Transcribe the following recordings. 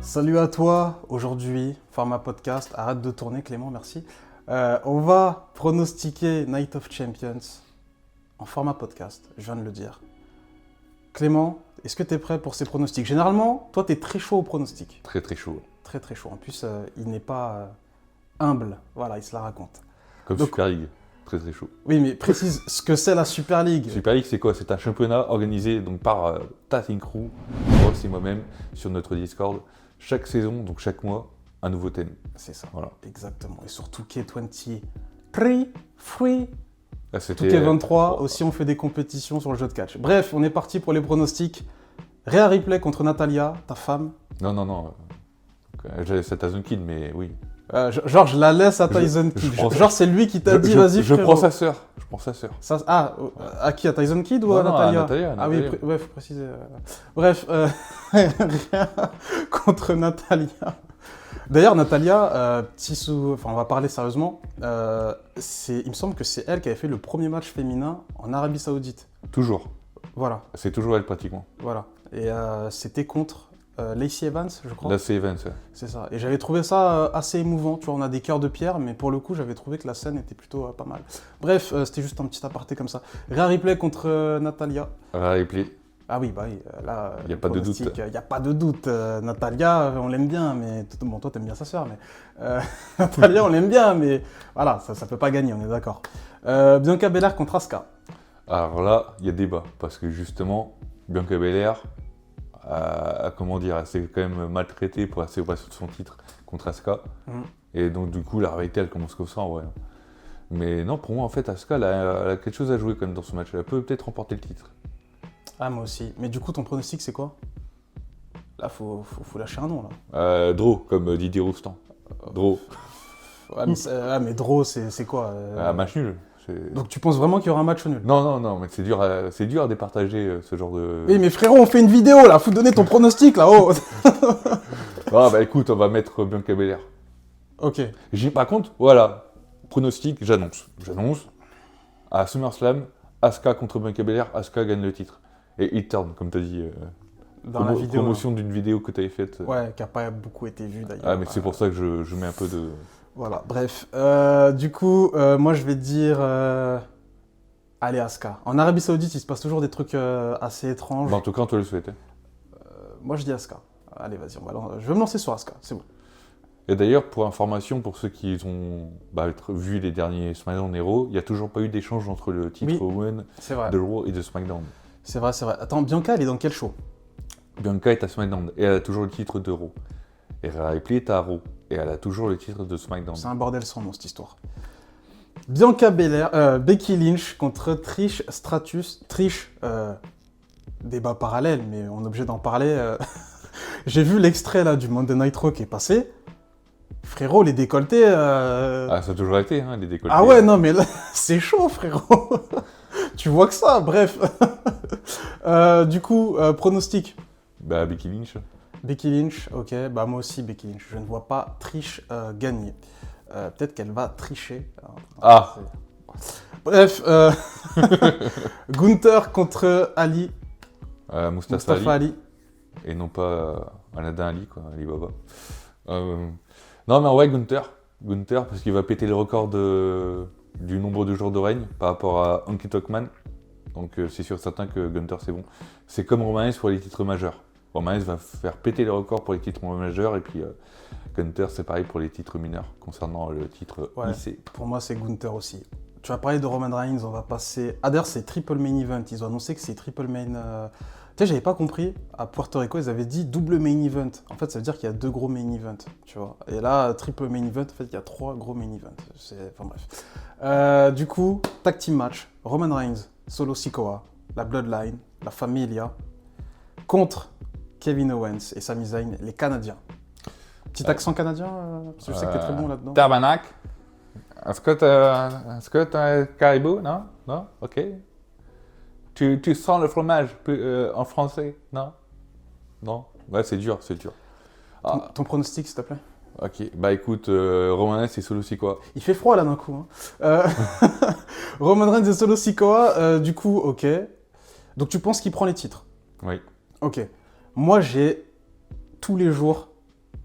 Salut à toi, aujourd'hui, format podcast, arrête de tourner Clément, merci. On va pronostiquer Night of Champions en format podcast, je viens de le dire. Clément, est-ce que tu es prêt pour ces pronostics? Généralement, toi tu es très chaud au pronostic. Très très chaud. Très très chaud, en plus il n'est pas humble, voilà, il se la raconte. Comme Donc, Super League, très très chaud. Oui, mais précise ce que c'est la Super League. Super League, c'est quoi? C'est un championnat organisé donc, par Tatting Crew, Ross et moi-même, sur notre Discord. Chaque saison, donc chaque mois, un nouveau thème. C'est ça, Voilà. exactement. Et surtout K23, free. Là, Tout K23, aussi on fait des compétitions sur le jeu de catch. Bref, on est parti pour les pronostics. Rhea Ripley contre Natalia, ta femme. Non. J'avais cette Tyson Kidd, mais oui. Genre, je la laisse à Tyson Kidd. Genre, c'est lui qui t'a dit, vas-y, Je frérot. prends sa sœur. À qui? À Tyson Kidd ou à Non, Natalia? à Natalia. Ah oui, ouais, faut préciser. Bref, Rhea contre Natalia. D'ailleurs, Natalia, on va parler sérieusement. Il me semble que c'est elle qui avait fait le premier match féminin en Arabie Saoudite. Toujours. Voilà. C'est toujours elle, pratiquement. Voilà. Et c'était contre Lacey Evans, je crois. Là, c'est Evans, ouais. C'est ça. Et j'avais trouvé ça assez émouvant. Tu vois, on a des cœurs de pierre, mais pour le coup, j'avais trouvé que la scène était plutôt pas mal. Bref, c'était juste un petit aparté comme ça. Rhea Ripley contre Natalia. Ripley. Ah oui, bah oui, là, Y a pas de doute. Il n'y a pas de doute. Natalia, on l'aime bien, mais... Bon, toi, t'aimes bien sa sœur, mais... Natalia, on l'aime bien, mais... Voilà, ça peut pas gagner, on est d'accord. Bianca Belair contre Asuka. Alors là, il y a débat, parce que justement, Bianca Belair, comment dire, elle s'est quand même maltraitée pour la célébration de son titre contre Asuka. Et donc du coup, la réalité, elle commence comme ça, en vrai. Mais non, pour moi, en fait, Asuka, elle a quelque chose à jouer quand même dans ce match. Elle peut peut-être remporter le titre. Ah, moi aussi. Mais du coup, ton pronostic, c'est quoi? Là, faut lâcher un nom, là. Draw, comme Didier Roustan. Draw. Mais Draw, c'est quoi Match nul. Donc tu penses vraiment qu'il y aura un match nul? Non, mais c'est dur à départager ce genre de... Oui, mais frérot, on fait une vidéo, là. Faut donner ton pronostic, là. Oh. Ah, bah écoute, on va mettre Bianca Belair. Ok. Par contre, voilà, pronostic, j'annonce. À SummerSlam, Asuka contre Bianca Belair, Asuka gagne le titre. Et il turn, comme tu as dit. Dans la vidéo. Promotion d'une vidéo que tu avais faite. Ouais, qui n'a pas beaucoup été vue d'ailleurs. Ah, mais c'est pour ça que je mets un peu de... Voilà, bref. Du coup, moi je vais te dire... Allez, Asuka. En Arabie Saoudite, il se passe toujours des trucs assez étranges. Bah, en tout cas, on te le souhaite. Moi je dis Asuka. Allez, vas-y, je vais me lancer sur Asuka, c'est bon. Et d'ailleurs, pour information, pour ceux qui ont vu les derniers SmackDown Hero, il n'y a toujours pas eu d'échange entre le titre Women de Raw et de SmackDown. C'est vrai. Attends, Bianca, elle est dans quel show? Bianca est à SmackDown et elle a toujours le titre de Raw. Et Rhea Ripley est à Raw et elle a toujours le titre de SmackDown. C'est un bordel sans nom, cette histoire. Bianca Belair, Becky Lynch contre Trish Stratus. Trish, débat parallèle, mais on est obligé d'en parler. J'ai vu l'extrait là du Monday Night Raw qui est passé. Frérot, les décolletés... Ah, ça a toujours été, hein, les décolletés. Ah ouais, non, mais là, c'est chaud, frérot. Tu vois que ça, bref. Du coup, pronostic. Bah, Becky Lynch. Becky Lynch, ok. Bah, moi aussi, Becky Lynch. Je ne vois pas Trish gagner. Peut-être qu'elle va tricher. Ah. Bref. Gunther contre Ali. Mustafa Ali. Et non pas Aladin Ali, quoi, Ali Baba. Non, mais en vrai, Gunther, parce qu'il va péter le record du nombre de jours de règne par rapport à Honky Tonk Man. Donc c'est sûr certain que Gunther, c'est bon. C'est comme Roman Reigns pour les titres majeurs. Roman Reigns va faire péter le record pour les titres majeurs, et puis Gunther, c'est pareil pour les titres mineurs, concernant le titre IC. Pour moi, c'est Gunther aussi. Tu vas parler de Roman Reigns, on va passer... Ah d'ailleurs, c'est Triple Main Event. Ils ont annoncé que c'est Triple Main... Tu sais, j'avais pas compris. À Puerto Rico, ils avaient dit double main event. En fait, ça veut dire qu'il y a 2 gros main events, tu vois. Et là, triple main event, en fait, il y a 3 gros main events. Enfin bref. Du coup, tag team match. Roman Reigns, Solo Sikoa, la Bloodline, la Familia, contre Kevin Owens et Sami Zayn, les Canadiens. Petit accent canadien, parce que je sais que t'es très bon là-dedans. Tabarnak. Est-ce que t'as caribou? Non? Ok. Tu sens le fromage en français? Non? Ouais, c'est dur. Ton pronostic, s'il te plaît? Ok, bah écoute, Roman Reigns et Solo Sikoa. Il fait froid là d'un coup. Hein. Roman Reigns et Solo Sikoa, du coup, ok. Donc tu penses qu'il prend les titres? Oui. Ok. Moi, j'ai tous les jours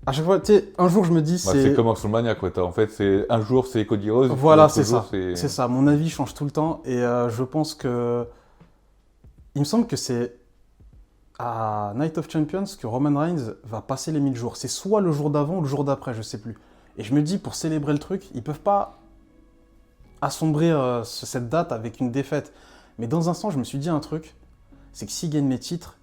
À chaque fois, tu sais, un jour je me dis Bah, c'est comme en WrestleMania, quoi. En fait, un jour c'est Cody Rhodes, puis Voilà, l'autre c'est jour, ça. C'est ça. Mon avis change tout le temps et je pense que. Il me semble que c'est à Night of Champions que Roman Reigns va passer les 1000 jours. C'est soit le jour d'avant ou le jour d'après, je sais plus. Et je me dis, pour célébrer le truc, ils peuvent pas assombrir cette date avec une défaite. Mais dans un sens, je me suis dit un truc, c'est que s'ils gagnent les titres,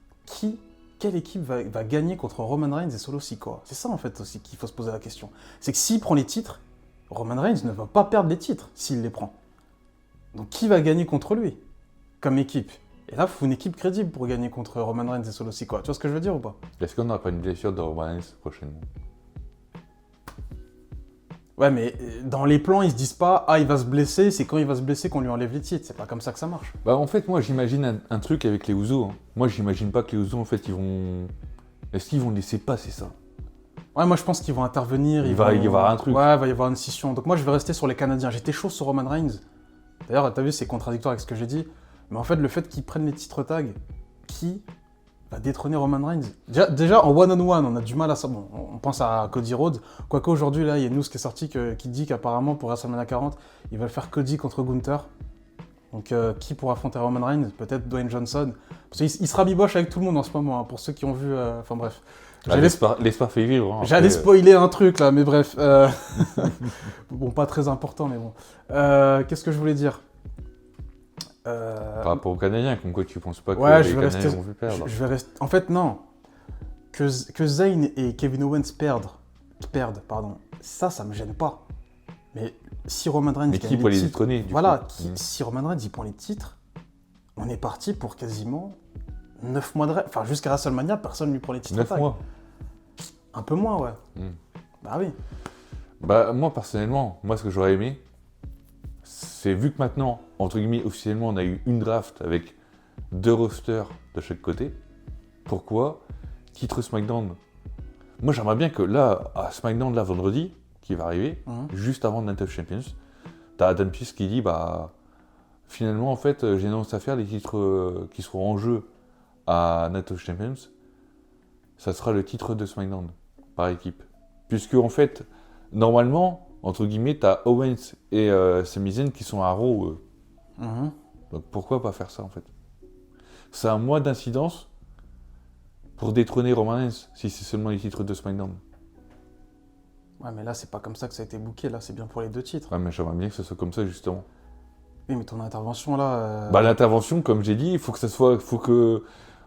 quelle équipe va gagner contre Roman Reigns et Solo Sikoa? C'est ça en fait aussi qu'il faut se poser la question. C'est que s'il prend les titres, Roman Reigns ne va pas perdre les titres s'il les prend. Donc qui va gagner contre lui comme équipe? Et là, il faut une équipe crédible pour gagner contre Roman Reigns et Solo Sikoa. Tu vois ce que je veux dire ou pas? Est-ce qu'on n'aura pas une blessure de Roman Reigns prochainement? Ouais, mais dans les plans, ils se disent pas « Ah, il va se blesser, c'est quand il va se blesser qu'on lui enlève les titres. » C'est pas comme ça que ça marche. Bah en fait, moi j'imagine un truc avec les Usos. Hein. Moi j'imagine pas que les Usos, en fait, ils vont... Est-ce qu'ils vont laisser passer ça? Ouais, moi je pense qu'ils vont intervenir. Il va y avoir un truc. Ouais, il va y avoir une scission. Donc moi je vais rester sur les Canadiens. J'étais chaud sur Roman Reigns. D'ailleurs, t'as vu, c'est contradictoire avec ce que j'ai dit. Mais en fait, le fait qu'ils prennent les titres tag, qui va détrôner Roman Reigns? Déjà, en one-on-one, on a du mal à ça. Bon, on pense à Cody Rhodes. Quoique aujourd'hui, là, il y a une news qui est sortie qui dit qu'apparemment, pour WrestleMania 40, ils veulent faire Cody contre Gunther. Donc, qui pourra affronter Roman Reigns? Peut-être Dwayne Johnson. Parce qu'il se rabiboche avec tout le monde en ce moment, hein, pour ceux qui ont vu... Enfin bref. L'espoir fait vivre. Hein, J'allais spoiler un truc, là, mais bref. Bon, pas très important, mais bon. Qu'est-ce que je voulais dire? Par rapport aux Canadiens, comme quoi tu penses pas que ouais, les Canadiens vont perdre? Je vais rester... En fait, non. Que Zayn et Kevin Owens perdent, pardon, ça me gêne pas. Mais si Roman Reigns mais gagne qui peut les titres, détrôner voilà, si Roman Reigns il prend les titres, on est parti pour quasiment 9 mois de rêve. Enfin, jusqu'à WrestleMania, personne ne lui prend les titres. 9 mois. Un peu moins, ouais. Bah oui. Bah moi personnellement, ce que j'aurais aimé, c'est vu que maintenant, entre guillemets, officiellement, on a eu une draft avec 2 rosters de chaque côté, pourquoi titre SmackDown? Moi j'aimerais bien que là, à SmackDown, là, vendredi, qui va arriver, juste avant Night of Champions, t'as Adam Pearce qui dit, bah, finalement, en fait, j'ai annoncé à faire les titres qui seront en jeu à Night of Champions, ça sera le titre de SmackDown, par équipe. Puisque, en fait, normalement, entre guillemets, t'as Owens et Sami Zayn qui sont à Raw. Donc pourquoi pas faire ça, en fait? C'est un mois d'incidence pour détrôner Roman Reigns, si c'est seulement les titres de SmackDown. Ouais, mais là, c'est pas comme ça que ça a été booké, là, c'est bien pour les 2 titres. Ouais, mais j'aimerais bien que ce soit comme ça, justement. Oui, mais ton intervention, là... Bah, l'intervention, comme j'ai dit, il faut que ça soit...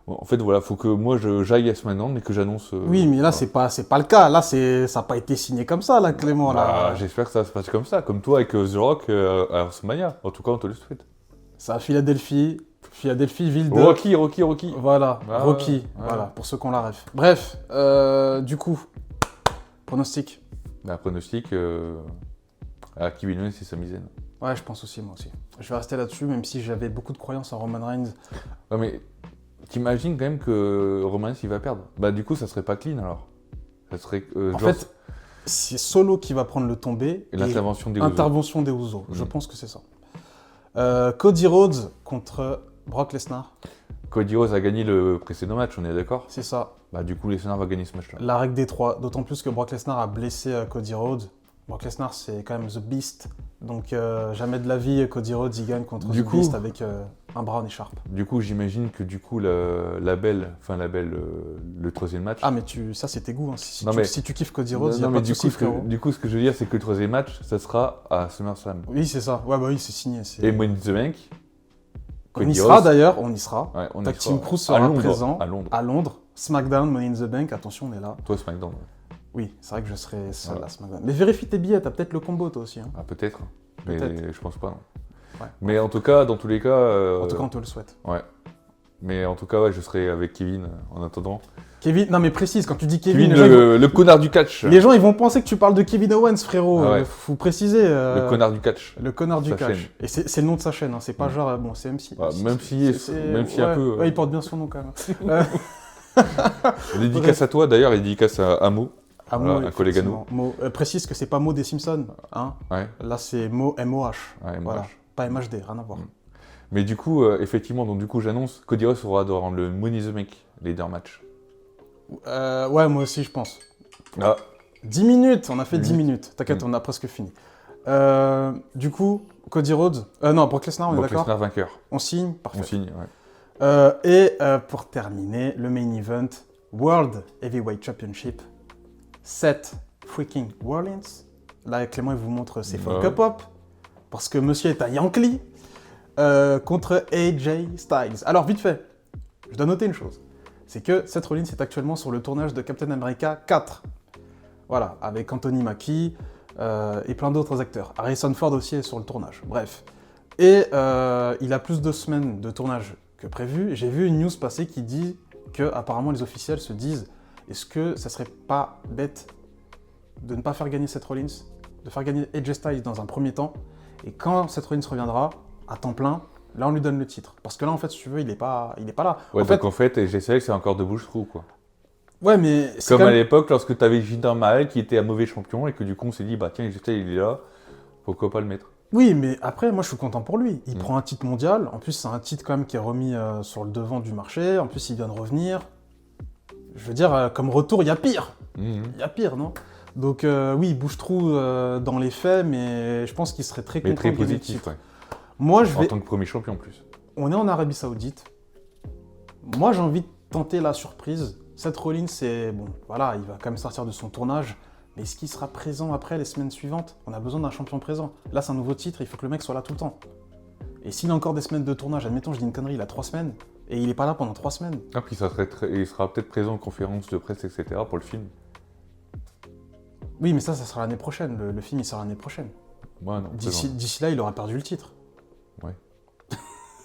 En fait, voilà, faut que moi, j'aille à SmackDown et que j'annonce... Oui, mais là, voilà. c'est pas le cas. Là, ça n'a pas été signé comme ça, là, Clément. Bah, Là. j'espère que ça se passe comme ça, comme toi avec The Rock à WrestleMania. En tout cas, on te le souhaite. C'est à Philadelphie, ville de... Rocky. Voilà, Ah, Rocky, ouais. voilà, pour ceux qui ont la ref. Bref, du coup, pronostic. Un pronostic à Kevin Owens et Sami Zayn. Ouais, je pense aussi, moi aussi. Je vais rester là-dessus, même si j'avais beaucoup de croyances en Roman Reigns. Ouais, mais t'imagines quand même que Roman Reigns, il va perdre. Bah, du coup, ça serait pas clean, alors. Ça serait... En fait, c'est Solo qui va prendre le tombé. Et l'intervention des Usos. Intervention des Usos, je pense que c'est ça. Cody Rhodes contre Brock Lesnar. Cody Rhodes a gagné le précédent match, on est d'accord? C'est ça. Bah, du coup, Lesnar va gagner ce match-là. La règle des 3, d'autant plus que Brock Lesnar a blessé Cody Rhodes. Brock Lesnar, c'est quand même The Beast. Donc, jamais de la vie, Cody Rhodes, il gagne contre The Beast avec un Brown Sharp. Du coup, j'imagine que du coup, le troisième match... Ah, mais ça, c'est tes goûts. Hein. Si tu kiffes Cody Rhodes, il n'y a non, pas mais de souci, frérot. Du coup, ce que je veux dire, c'est que le troisième match, ça sera à SummerSlam. Oui, c'est ça. Ouais, bah oui, c'est signé. Et Money in the Bank... On y sera d'ailleurs, on y sera. Ouais, on Tag y Team sera. Crew sera présent à Londres. SmackDown, Money in the Bank, attention, on est là. Toi, SmackDown. Oui, c'est vrai que je serai seul à SmackDown. Mais vérifie tes billets, t'as peut-être le combo toi aussi. Hein. Ah, peut-être. Mais je pense pas, non. Ouais. Mais en tout cas, dans tous les cas... En tout cas, on te le souhaite. Ouais. Mais en tout cas, ouais, je serai avec Kevin en attendant. Kevin, non mais précise, quand tu dis Kevin, le connard du catch. Les gens, ils vont penser que tu parles de Kevin Owens, frérot. Ah ouais. Faut préciser. Le connard du catch. Le connard du Sa catch. chaîne. Et c'est le nom de sa chaîne, hein. C'est pas genre, bon, c'est MC. Ah, même si un peu... Ouais, il porte bien son nom quand même. Dédicace à toi, d'ailleurs, et dédicace à Mo. Mo, un collègue à nous. Mo, précise que c'est pas Mo des Simpsons, hein. Ouais. Là, c'est Mo, M-O-H. Ouais, voilà. Pas MHD, rien à voir. Mais du coup, effectivement, donc du coup, j'annonce Cody Rhodes aura dans le Money in the Bank leader match. Ouais, moi aussi, je pense. Ah, 10 minutes, on a fait 10 Mm. minutes. T'inquiète, Mm. on a presque fini. Du coup, Cody Rhodes, non, Brock Lesnar, on est Brock d'accord? Lesnar vainqueur. On signe? Parfait. On signe, ouais. Pour terminer, le main event, World Heavyweight Championship, Seth freaking Rollins. Là, Clément, il vous montre ses Funko Ouais. Pop, parce que monsieur est un Yankee, contre AJ Styles. Alors, vite fait, je dois noter une chose, c'est que Seth Rollins est actuellement sur le tournage de Captain America 4. Voilà, avec Anthony Mackie et plein d'autres acteurs. Harrison Ford aussi est sur le tournage, bref. Et il a plus de semaines de tournage que prévu. J'ai vu une news passer qui dit que apparemment les officiels se disent est-ce que ça serait pas bête de ne pas faire gagner Seth Rollins, de faire gagner AJ Styles dans un premier temps, et quand Seth Rollins reviendra à temps plein, là on lui donne le titre. Parce que là en fait si tu veux il est pas là. Ouais, en fait, donc en fait, j'essaie que c'est encore de bouche-trou, quoi. ouais mais c'est Comme quand à même... l'époque, lorsque tu avais Jinder Mahal qui était un mauvais champion et que du coup on s'est dit, bah tiens, j'étais, il est là, pourquoi pas le mettre? Oui, mais après, moi je suis content pour lui. Il Mm. prend un titre mondial. En plus, c'est un titre quand même qui est remis sur le devant du marché. En plus, il vient de revenir. Je veux dire, comme retour, il y a pire. Mhm. Il y a pire, non? Donc oui, il bouge trou dans les faits, mais je pense qu'il serait très Mais content très de gagner le positif, titre. ouais. Moi, je En vais... tant que premier champion en plus. On est en Arabie Saoudite. Moi, j'ai envie de tenter la surprise. Seth Rollins, c'est... Bon, voilà, il va quand même sortir de son tournage. Mais est-ce qu'il sera présent après les semaines suivantes? On a besoin d'un champion présent. Là, c'est un nouveau titre, il faut que le mec soit là tout le temps. Et s'il a encore des semaines de tournage, admettons, je dis une connerie, il a 3 semaines, et il est pas là pendant 3 semaines. Ah, puis il sera peut-être présent en conférence de presse, etc. pour le film. Oui, mais ça sera l'année prochaine. Le film, il sort l'année prochaine. Ouais, non, D'ici là, il aura perdu le titre.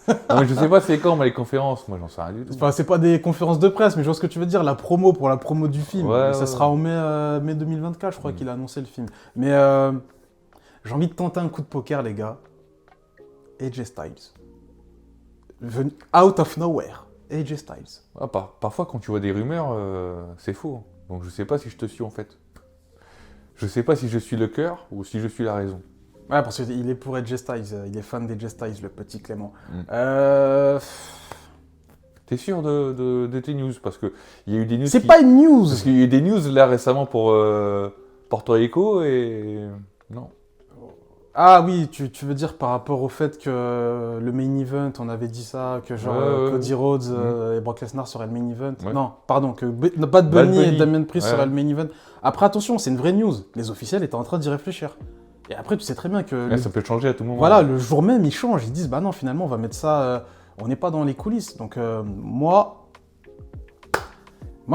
non, mais je sais pas c'est quand, mais les conférences, moi j'en sais rien du tout. Enfin, c'est pas des conférences de presse, mais je vois ce que tu veux dire, la promo pour la promo du film. Ouais, ça ouais, sera en mai 2024, je crois qu'il a annoncé le film. Mais j'ai envie de tenter un coup de poker, les gars. AJ Styles. Out of nowhere. AJ Styles. Ah, parfois quand tu vois des rumeurs, c'est faux. Donc je sais pas si je te suis en fait. Je sais pas si je suis le cœur ou si je suis la raison. Ouais, parce qu'il est pour AJ Styles. Il est fan d'AJ Styles, le petit Clément. T'es sûr de tes news? Parce que il y a eu des news. C'est pas une news. Parce qu'il y a eu des news là récemment pour Porto Rico et. Non. Ah oui, tu veux dire par rapport au fait que le main event, on avait dit ça, que genre Ouais. Cody Rhodes et Brock Lesnar seraient le main event. Ouais. Non, pardon, que Bad Bunny et Bunny. Damien Priest Ouais. seraient le main event. Après, attention, c'est une vraie news. Les officiels étaient en train d'y réfléchir. Et après, tu sais très bien que Ouais, ça peut changer à tout moment. voilà, le jour même, ils changent. Ils disent, bah non, finalement, on va mettre ça... on n'est pas dans les coulisses. Donc moi,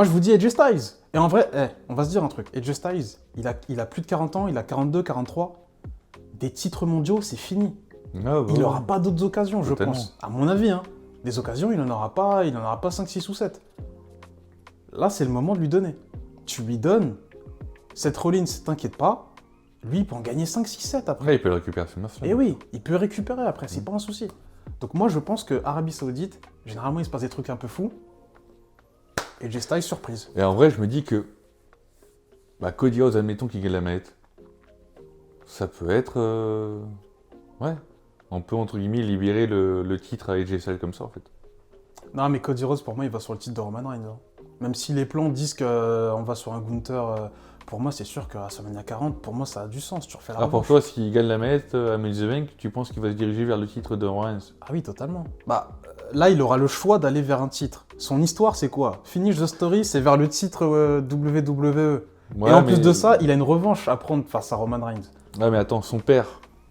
je vous dis AJ Styles. Et en vrai, on va se dire un truc. AJ Styles, il a plus de 40 ans, il a 42, 43. Des titres mondiaux, c'est fini. Ah, bah, Il n'aura pas d'autres occasions, je Totalement. pense. À mon avis, hein. Des occasions, il n'en aura pas 5, 6 ou 7. Là, c'est le moment de lui donner. Tu lui donnes. Seth Rollins, t'inquiète pas. Lui, il peut en gagner 5, 6, 7 après. Après, il peut le récupérer ce match. Et oui, il peut récupérer après, c'est pas un souci. Donc moi, je pense que Arabie Saoudite, généralement, il se passe des trucs un peu fous. Et AJ Styles, surprise. Et en vrai, je me dis que. Bah, Cody Rhodes, admettons qu'il gagne la manette. Ça peut être. Ouais. On peut, entre guillemets, libérer le titre à AJ Styles comme ça, en fait. Non, mais Cody Rhodes, pour moi, il va sur le titre de Roman Reigns. Hein. Même si les plans disent qu'on va sur un Gunther, pour moi, c'est sûr qu'à WrestleMania 40, pour moi, ça a du sens. Tu refais la Alors, pour revanche. toi, s'il gagne la manette à Money in the Bank, tu penses qu'il va se diriger vers le titre de Reigns? Ah oui, totalement. Bah, là, il aura le choix d'aller vers un titre. Son histoire, c'est quoi? Finish the story, c'est vers le titre WWE. Ouais, Et en mais- plus de ça, il a une revanche à prendre face à Roman Reigns. Ouais, mais attends, son père,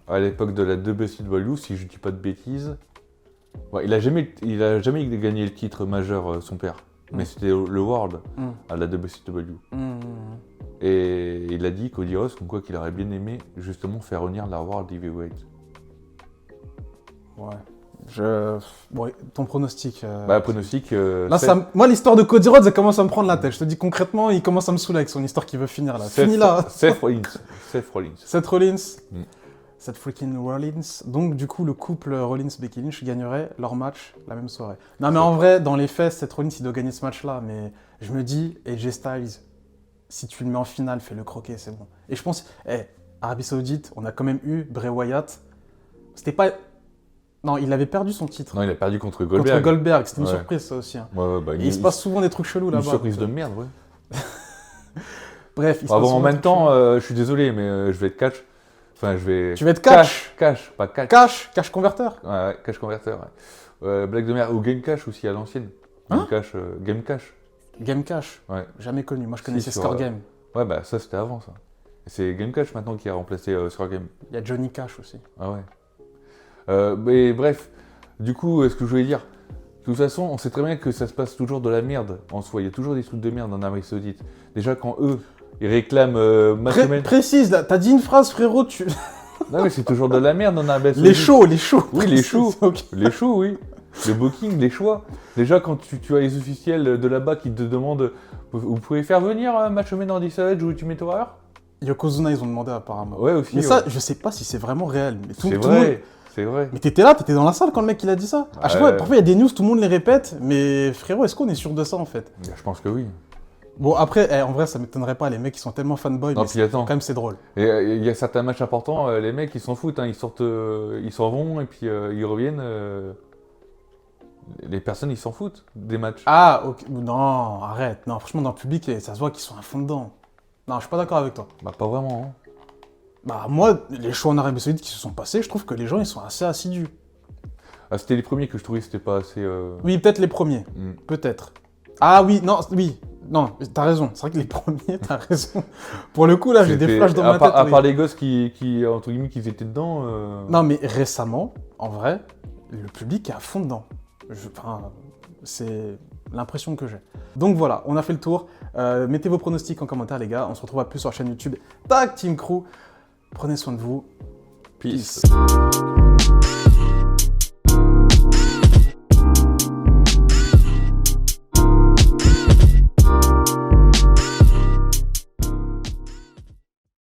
à l'époque de la WCW, si je dis pas de bêtises, ouais, il a jamais gagné le titre majeur, son père. Mais c'était le World à la WCW. Et il a dit, Cody Rhodes, comme quoi qu'il aurait bien aimé justement faire revenir la World Heavyweight. Ouais. Bon, ton pronostic. Bah, pronostic. Là, moi, l'histoire de Cody Rhodes, ça commence à me prendre la tête. Je te dis concrètement, il commence à me saouler avec son histoire qui veut finir là. Fini là. Seth Rollins. Seth Rollins. Seth Rollins. Mm. Seth freaking Rollins. Donc, du coup, le couple Rollins-Becky Lynch gagnerait leur match la même soirée. Non, mais en vrai, dans les faits, Seth Rollins, il doit gagner ce match-là. Mais je me dis, AJ Styles, si tu le mets en finale, fais-le croquer, c'est bon. Et je pense, Arabie Saoudite, on a quand même eu Bray Wyatt. C'était pas. Non, il avait perdu son titre. Non, il a perdu contre Goldberg. Contre Goldberg, c'était une Ouais. surprise, ça aussi. Hein. Ouais, bah, Et il se passe souvent des trucs chelous une là-bas. surprise donc, de merde, ouais. Bref, il se Bon, passe en souvent même des temps, choses. je suis désolé, mais je vais être catch. Enfin, je vais. Tu vas être cash. Cash, pas catch. Cash converteur. Ouais, cash converteur. Ouais. Blague de merde. Ou game cash aussi à l'ancienne. Hein Game cash. Game Cash. Ouais. Jamais connu. Moi, je connaissais sur, Score Game. Ouais, bah ça c'était avant ça. Et c'est Game Cash maintenant qui a remplacé Score Game. Il y a Johnny Cash aussi. Ah ouais. Mais bref, du coup, ce que je voulais dire, de toute façon, on sait très bien que ça se passe toujours de la merde en soi. Il y a toujours des trucs de merde en Arabie Saoudite. Déjà, quand eux, ils réclament Matchman. Précise, là, t'as dit une phrase, frérot. Non, mais c'est toujours de la merde en Arabie Saoudite. Les shows. Oui, les shows. Ok. Les shows, oui. Le booking, les choix. Déjà, quand tu as les officiels de là-bas qui te demandent vous pouvez faire venir Matchman dans Savage ou Ultimate Warrior. Yokozuna, ils ont demandé apparemment. Ouais, aussi. Mais ouais. ça, je sais pas si c'est vraiment réel. Mais C'est tout le monde- vrai. C'est vrai. Mais t'étais là, t'étais dans la salle quand le mec il a dit ça. À chaque fois, Ouais. parfois il y a des news, tout le monde les répète, mais frérot, est-ce qu'on est sûr de ça en fait? Je pense que oui. Bon, après, en vrai, ça m'étonnerait pas, les mecs ils sont tellement fanboys, Non, mais puis attends. quand même c'est drôle. Et il y a certains matchs importants, les mecs ils s'en foutent, hein, ils sortent, ils s'en vont et puis ils reviennent. Les personnes ils s'en foutent des matchs. Ah, ok, non, arrête, non, franchement, dans le public, ça se voit qu'ils sont à fond dedans. Non, je suis pas d'accord avec toi. Bah pas vraiment. Hein. Bah, moi, les shows en Arabie Saoudite qui se sont passés, je trouve que les gens ils sont assez assidus. Ah, c'était les premiers que je trouvais que c'était pas assez. Oui, peut-être les premiers, hmm. peut-être. Ah oui, non, t'as raison, c'est vrai que les premiers, t'as raison. Pour le coup, là, j'ai des C'était- flashs dans ma tête. À oui. part les gosses qui entre guillemets, qui étaient dedans. Non, mais récemment, en vrai, le public est à fond dedans. Enfin, c'est l'impression que j'ai. Donc voilà, on a fait le tour. Mettez vos pronostics en commentaire, les gars. On se retrouve à plus sur la chaîne YouTube Tag Team Crew. Prenez soin de vous. Peace. Peace.